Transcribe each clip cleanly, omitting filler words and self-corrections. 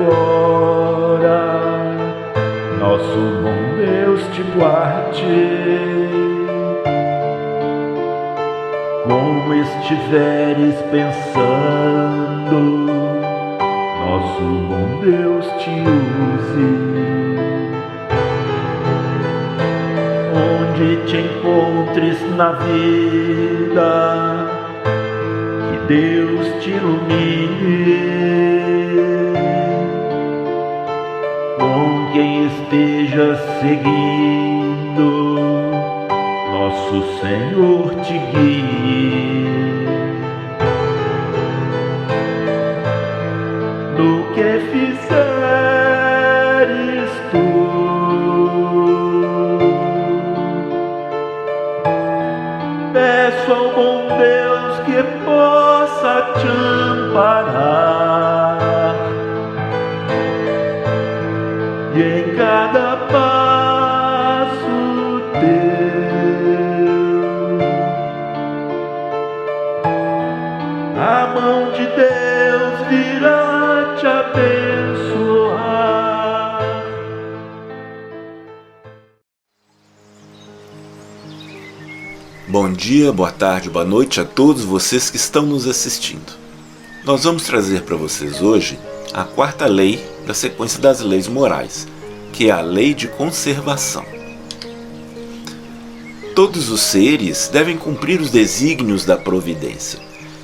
agora, nosso bom Deus te guarde. Como estiveres pensando, nosso bom Deus te use. Onde te encontres na vida, que Deus te ilumine. Com quem esteja seguindo, nosso Senhor te guie. No que fizeres tu, peço ao bom Deus que possa te amparar, e em cada passo teu a mão de Deus virá te abençoar. Bom dia, boa tarde, boa noite a todos vocês que estão nos assistindo. Nós vamos trazer para vocês hoje a quarta lei da sequência das leis morais, que é a lei de conservação. Todos os seres devem cumprir os desígnios da providência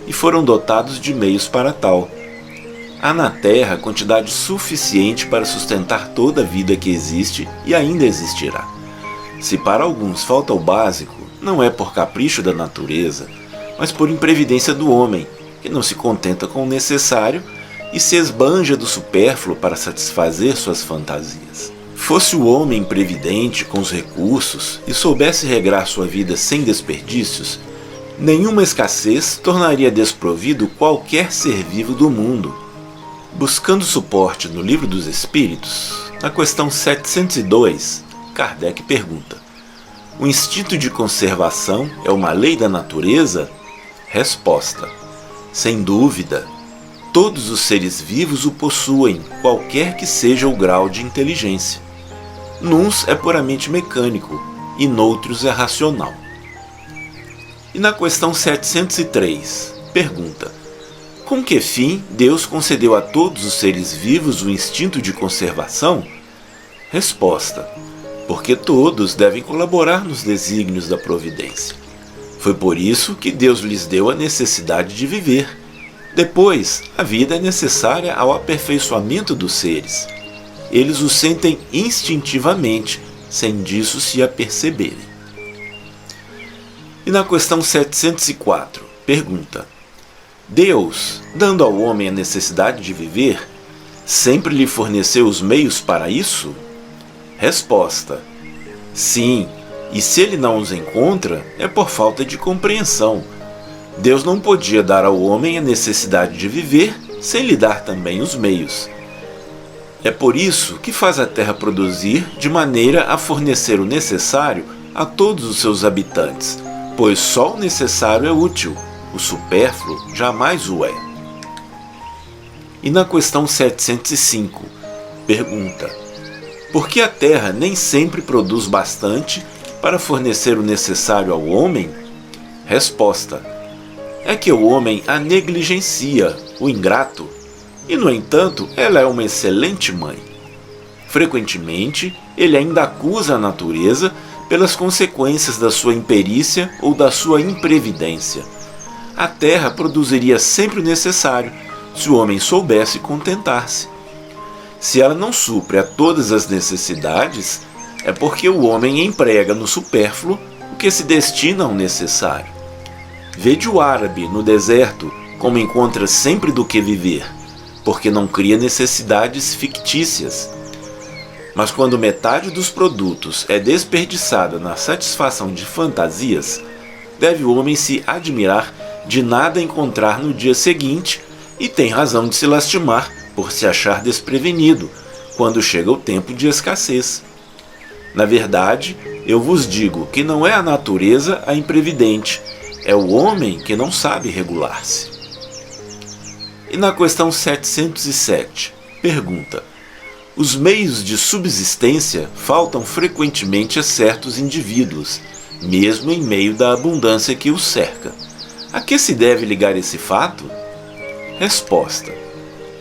e foram dotados de meios para tal. Há na Terra quantidade suficiente para sustentar toda a vida que existe e ainda existirá. Se para alguns falta o básico, não é por capricho da natureza, mas por imprevidência do homem, que não se contenta com o necessário e se esbanja do supérfluo para satisfazer suas fantasias. Fosse o homem previdente com os recursos e soubesse regrar sua vida sem desperdícios, nenhuma escassez tornaria desprovido qualquer ser vivo do mundo. Buscando suporte no Livro dos Espíritos, na questão 702, Kardec pergunta: o instinto de conservação é uma lei da natureza? Resposta: sem dúvida. Todos os seres vivos o possuem, qualquer que seja o grau de inteligência. Nuns é puramente mecânico e noutros é racional. E na questão 703, pergunta: com que fim Deus concedeu a todos os seres vivos o instinto de conservação? Resposta: porque todos devem colaborar nos desígnios da providência. Foi por isso que Deus lhes deu a necessidade de viver. Depois, a vida é necessária ao aperfeiçoamento dos seres. Eles o sentem instintivamente, sem disso se aperceberem. E na questão 704, pergunta: Deus, dando ao homem a necessidade de viver, sempre lhe forneceu os meios para isso? Resposta: sim, e se ele não os encontra, é por falta de compreensão. Deus não podia dar ao homem a necessidade de viver sem lhe dar também os meios. É por isso que faz a terra produzir de maneira a fornecer o necessário a todos os seus habitantes, pois só o necessário é útil, o supérfluo jamais o é. E na questão 705, pergunta: por que a terra nem sempre produz bastante para fornecer o necessário ao homem? Resposta: é que o homem a negligencia, o ingrato, e no entanto ela é uma excelente mãe. Frequentemente, ele ainda acusa a natureza pelas consequências da sua imperícia ou da sua imprevidência. A terra produziria sempre o necessário, se o homem soubesse contentar-se. Se ela não supre a todas as necessidades, é porque o homem emprega no supérfluo o que se destina ao necessário. Vede o árabe no deserto como encontra sempre do que viver, porque não cria necessidades fictícias. Mas quando metade dos produtos é desperdiçada na satisfação de fantasias, deve o homem se admirar de nada encontrar no dia seguinte e tem razão de se lastimar por se achar desprevenido quando chega o tempo de escassez. Na verdade, eu vos digo que não é a natureza a imprevidente, é o homem que não sabe regular-se. E na questão 707, Pergunta: os meios de subsistência faltam frequentemente a certos indivíduos, mesmo em meio da abundância que os cerca. A que se deve ligar esse fato? Resposta: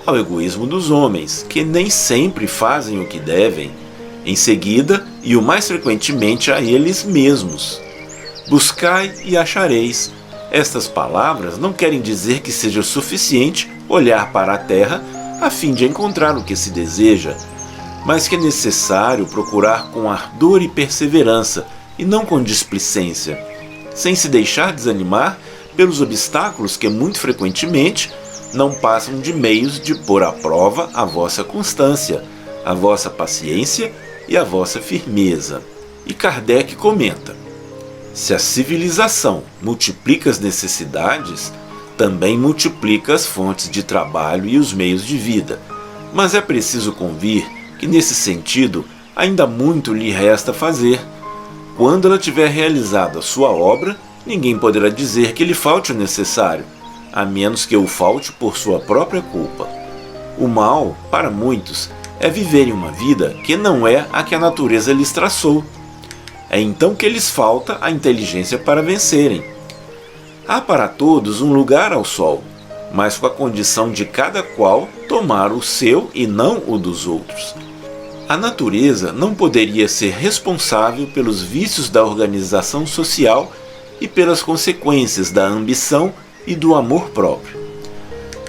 ao egoísmo dos homens, que nem sempre fazem o que devem, em seguida, e o mais frequentemente a eles mesmos. Buscai e achareis. Estas palavras não querem dizer que seja suficiente olhar para a terra a fim de encontrar o que se deseja, mas que é necessário procurar com ardor e perseverança, e não com displicência, sem se deixar desanimar pelos obstáculos que muito frequentemente não passam de meios de pôr à prova a vossa constância, a vossa paciência e a vossa firmeza. E Kardec comenta: se a civilização multiplica as necessidades, também multiplica as fontes de trabalho e os meios de vida, mas é preciso convir que nesse sentido ainda muito lhe resta fazer. Quando ela tiver realizado a sua obra, ninguém poderá dizer que lhe falte o necessário, a menos que o falte por sua própria culpa. O mal, para muitos, é viverem uma vida que não é a que a natureza lhes traçou. É então que lhes falta a inteligência para vencerem. Há para todos um lugar ao sol, mas com a condição de cada qual tomar o seu e não o dos outros. A natureza não poderia ser responsável pelos vícios da organização social e pelas consequências da ambição e do amor próprio.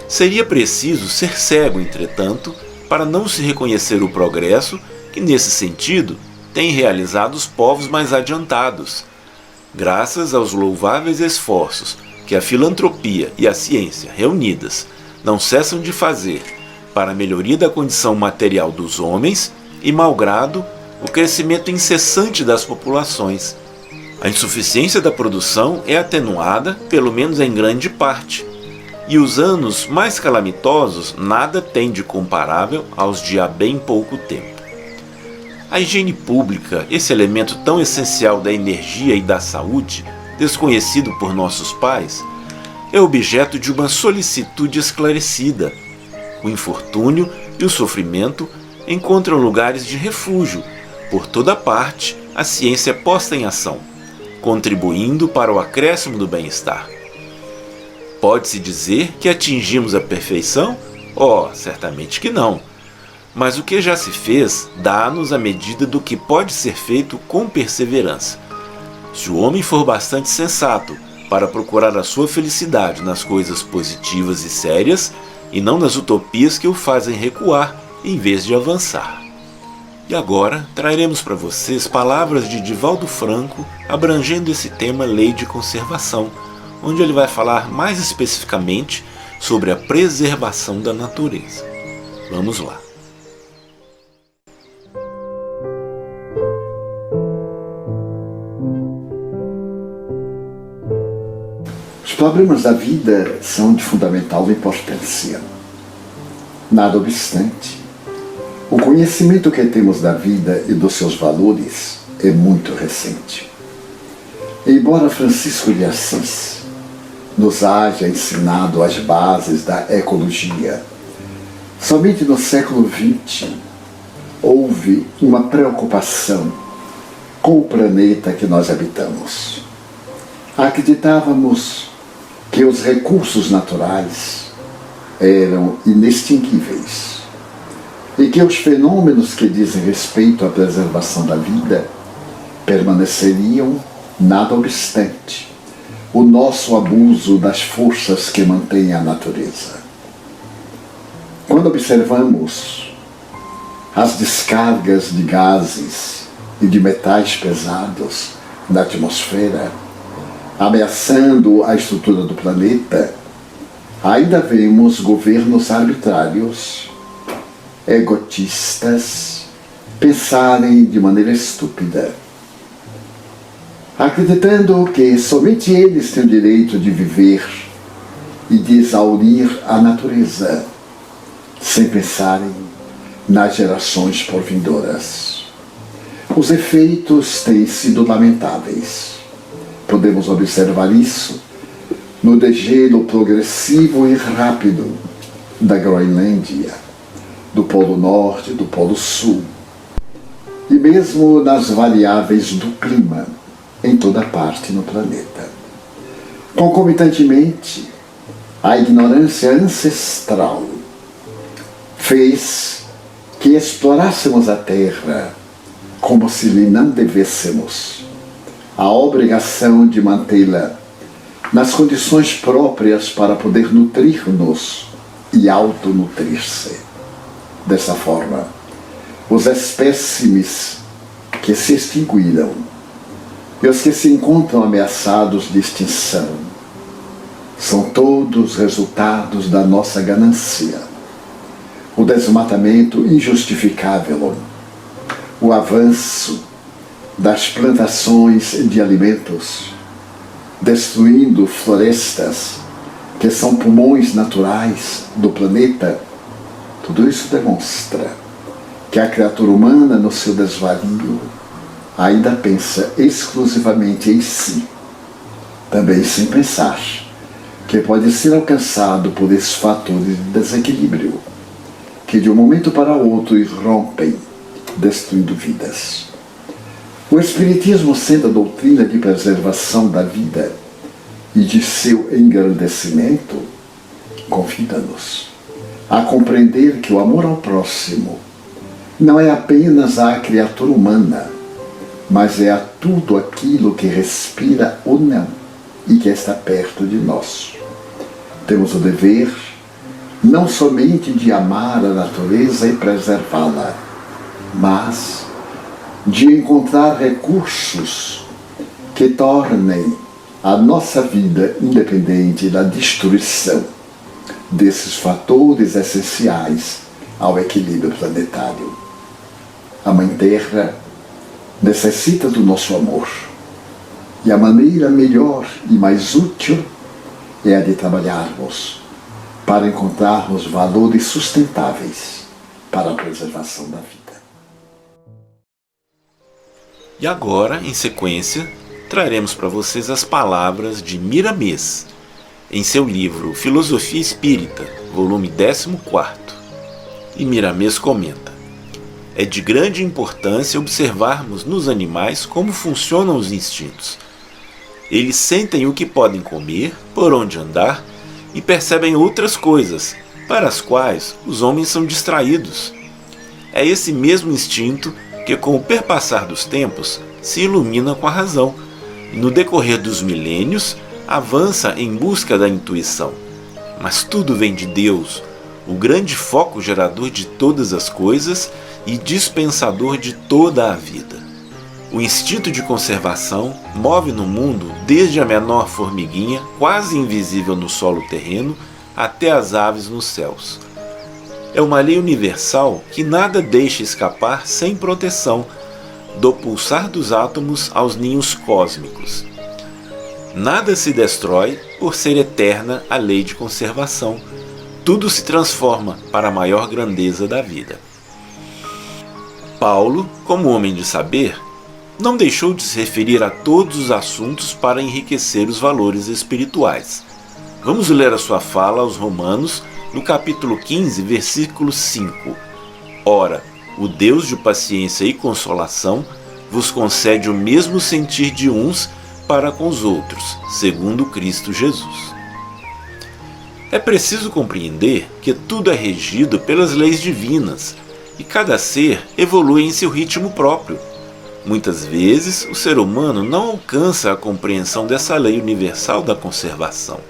Seria preciso ser cego, entretanto, para não se reconhecer o progresso que, nesse sentido, têm realizado os povos mais adiantados, graças aos louváveis esforços que a filantropia e a ciência, reunidas, não cessam de fazer para a melhoria da condição material dos homens e, malgrado o crescimento incessante das populações. A insuficiência da produção é atenuada, pelo menos em grande parte, e os anos mais calamitosos nada têm de comparável aos de há bem pouco tempo. A higiene pública, esse elemento tão essencial da energia e da saúde, desconhecido por nossos pais, é objeto de uma solicitude esclarecida. O infortúnio e o sofrimento encontram lugares de refúgio. Por toda parte, a ciência é posta em ação, contribuindo para o acréscimo do bem-estar. Pode-se dizer que atingimos a perfeição? Oh, certamente que não. Mas o que já se fez dá-nos a medida do que pode ser feito com perseverança. Se o homem for bastante sensato para procurar a sua felicidade nas coisas positivas e sérias, e não nas utopias que o fazem recuar em vez de avançar. E agora traremos para vocês palavras de Divaldo Franco abrangendo esse tema Lei de Conservação, onde ele vai falar mais especificamente sobre a preservação da natureza. Vamos lá. Os problemas da vida são de fundamental importância. Nada obstante, o conhecimento que temos da vida e dos seus valores é muito recente. Embora Francisco de Assis nos haja ensinado as bases da ecologia, somente no século XX houve uma preocupação com o planeta que nós habitamos. Acreditávamos que os recursos naturais eram inextinguíveis e que os fenômenos que dizem respeito à preservação da vida permaneceriam nada obstante o nosso abuso das forças que mantêm a natureza. Quando observamos as descargas de gases e de metais pesados na atmosfera, ameaçando a estrutura do planeta, ainda vemos governos arbitrários, egotistas, pensarem de maneira estúpida, acreditando que somente eles têm o direito de viver e de exaurir a natureza, sem pensarem nas gerações por vindouras. Os efeitos têm sido lamentáveis. Podemos observar isso no degelo progressivo e rápido da Groenlândia, do Polo Norte, do Polo Sul, e mesmo nas variáveis do clima em toda parte no planeta. Concomitantemente, a ignorância ancestral fez que explorássemos a Terra como se lhe não devêssemos a obrigação de mantê-la nas condições próprias para poder nutrir-nos e autonutrir-se. Dessa forma, os espécimes que se extinguiram e os que se encontram ameaçados de extinção são todos resultados da nossa ganância. O desmatamento injustificável, o avanço das plantações de alimentos, destruindo florestas que são pulmões naturais do planeta, tudo isso demonstra que a criatura humana, no seu desvario, ainda pensa exclusivamente em si, também sem pensar que pode ser alcançado por esses fatores de desequilíbrio que de um momento para outro irrompem, destruindo vidas. O Espiritismo, sendo a doutrina de preservação da vida e de seu engrandecimento, convida-nos a compreender que o amor ao próximo não é apenas à criatura humana, mas é a tudo aquilo que respira ou não e que está perto de nós. Temos o dever não somente de amar a natureza e preservá-la, mas de encontrar recursos que tornem a nossa vida independente da destruição desses fatores essenciais ao equilíbrio planetário. A Mãe Terra necessita do nosso amor, e a maneira melhor e mais útil é a de trabalharmos para encontrarmos valores sustentáveis para a preservação da vida. E agora, em sequência, traremos para vocês as palavras de Miramês, em seu livro Filosofia Espírita, volume 14. E Miramês comenta: é de grande importância observarmos nos animais como funcionam os instintos. Eles sentem o que podem comer, por onde andar, e percebem outras coisas, para as quais os homens são distraídos. É esse mesmo instinto que, com o perpassar dos tempos, se ilumina com a razão, e no decorrer dos milênios, avança em busca da intuição. Mas tudo vem de Deus, o grande foco gerador de todas as coisas e dispensador de toda a vida. O instinto de conservação move no mundo desde a menor formiguinha, quase invisível no solo terreno, até as aves nos céus. É uma lei universal que nada deixa escapar sem proteção, do pulsar dos átomos aos ninhos cósmicos. Nada se destrói por ser eterna a lei de conservação. Tudo se transforma para a maior grandeza da vida. Paulo, como homem de saber, não deixou de se referir a todos os assuntos para enriquecer os valores espirituais. Vamos ler a sua fala aos Romanos, no capítulo 15, versículo 5. Ora, o Deus de paciência e consolação vos concede o mesmo sentir de uns para com os outros, segundo Cristo Jesus. É preciso compreender que tudo é regido pelas leis divinas, e cada ser evolui em seu ritmo próprio. Muitas vezes, o ser humano não alcança a compreensão dessa lei universal da conservação.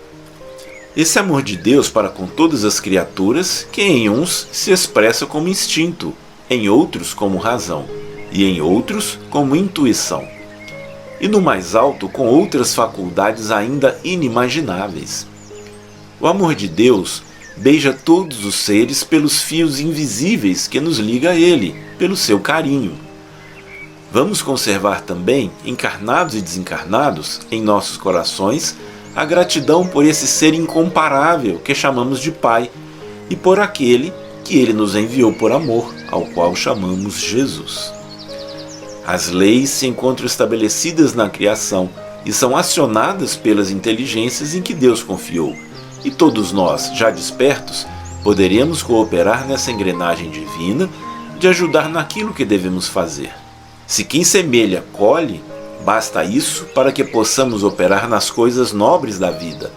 Esse amor de Deus para com todas as criaturas, que em uns se expressa como instinto, em outros como razão, e em outros como intuição. E no mais alto com outras faculdades ainda inimagináveis. O amor de Deus beija todos os seres pelos fios invisíveis que nos liga a Ele, pelo seu carinho. Vamos conservar também, encarnados e desencarnados, em nossos corações, a gratidão por esse ser incomparável que chamamos de Pai, e por aquele que Ele nos enviou por amor, ao qual chamamos Jesus. As leis se encontram estabelecidas na criação e são acionadas pelas inteligências em que Deus confiou, e todos nós, já despertos, poderemos cooperar nessa engrenagem divina de ajudar naquilo que devemos fazer. Se quem semelha colhe, basta isso para que possamos operar nas coisas nobres da vida.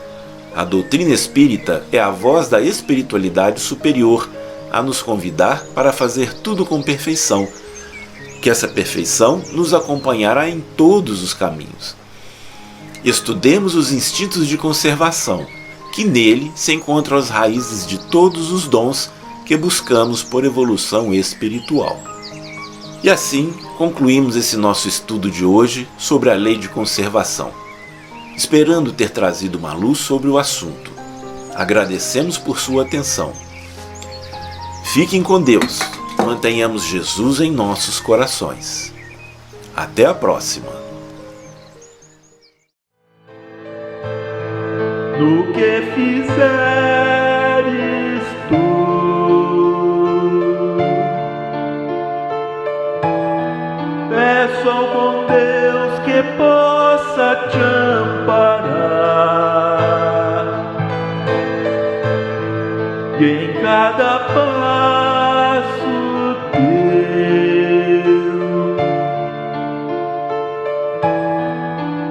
A doutrina espírita é a voz da espiritualidade superior a nos convidar para fazer tudo com perfeição, que essa perfeição nos acompanhará em todos os caminhos. Estudemos os instintos de conservação, que nele se encontram as raízes de todos os dons que buscamos por evolução espiritual. E assim concluímos esse nosso estudo de hoje sobre a lei de conservação, esperando ter trazido uma luz sobre o assunto. Agradecemos por sua atenção. Fiquem com Deus, mantenhamos Jesus em nossos corações. Até a próxima! No que fizeres tu, peço ao bom Deus que possa te amparar, e em cada passo teu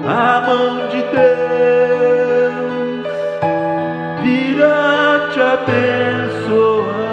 a mão de Deus virá te abençoar.